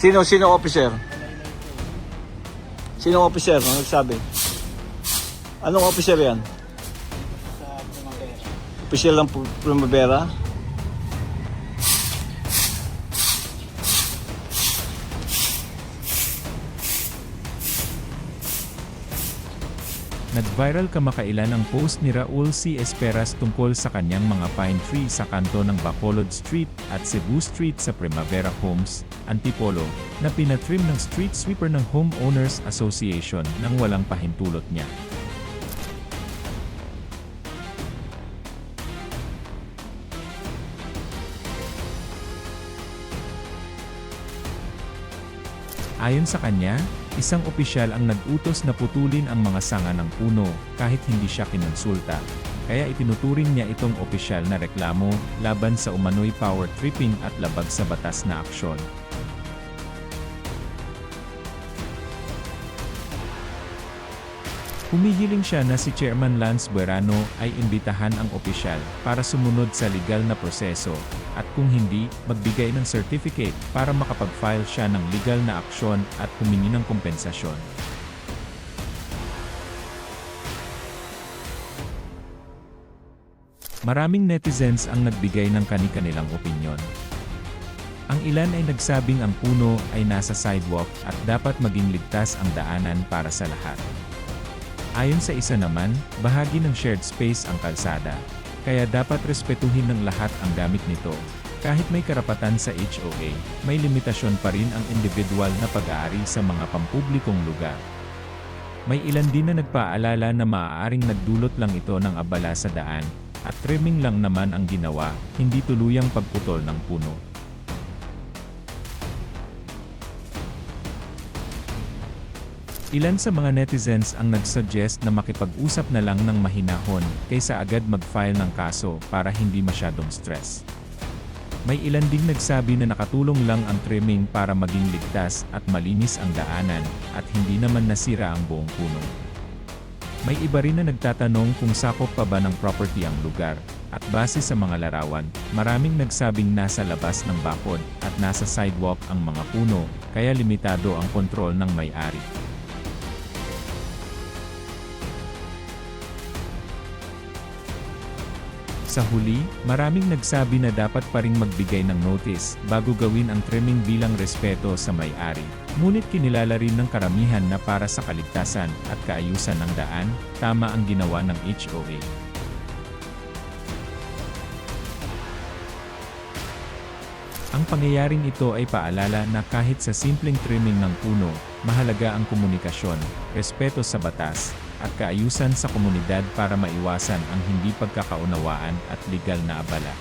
Sino officer? Sino officer? Ano nagsabi? Anong officer yan? Sa Primavera. Official ng Primavera? Nag-viral kamakailan ang post ni Raul C. Esperas tungkol sa kanyang mga pine tree sa kanto ng Bacolod Street at Cebu Street sa Primavera Homes, Antipolo, na pinatrim ng street sweeper ng Homeowners Association nang walang pahintulot niya. Ayon sa kanya, isang opisyal ang nag-utos na putulin ang mga sanga ng puno kahit hindi siya kinonsulta. Kaya itinuturing niya itong opisyal na reklamo laban sa umano'y power tripping at labag sa batas na aksyon. Humihiling siya na si Chairman Lance Buerano ay imbitahan ang opisyal para sumunod sa legal na proseso, at kung hindi, magbigay ng certificate para makapag-file siya ng legal na aksyon at humingi ng kompensasyon. Maraming netizens ang nagbigay ng kani-kanilang opinyon. Ang ilan ay nagsabing ang puno ay nasa sidewalk at dapat maging ligtas ang daanan para sa lahat. Ayon sa isa naman, bahagi ng shared space ang kalsada, kaya dapat respetuhin ng lahat ang gamit nito. Kahit may karapatan sa HOA, may limitasyon pa rin ang individual na pag-aari sa mga pampublikong lugar. May ilan din na nagpaalala na maaaring nagdulot lang ito ng abala sa daan, at trimming lang naman ang ginawa, hindi tuluyang pagputol ng puno. Ilan sa mga netizens ang nagsuggest na makipag-usap na lang ng mahinahon kaysa agad mag-file ng kaso para hindi masyadong stress. May ilan ding nagsabi na nakatulong lang ang trimming para maging ligtas at malinis ang daanan at hindi naman nasira ang buong puno. May iba rin na nagtatanong kung sakop pa ba ng property ang lugar, at base sa mga larawan, maraming nagsabing nasa labas ng bakod at nasa sidewalk ang mga puno, kaya limitado ang kontrol ng may-ari. Sa huli, maraming nagsabi na dapat pa ring magbigay ng notice bago gawin ang trimming bilang respeto sa may-ari. Ngunit kinilala rin ng karamihan na para sa kaligtasan at kaayusan ng daan, tama ang ginawa ng HOA. Ang pangyayaring ito ay paalala na kahit sa simpleng trimming ng puno, mahalaga ang komunikasyon, respeto sa batas, at kaayusan sa komunidad para maiwasan ang hindi pagkakaunawaan at legal na abala.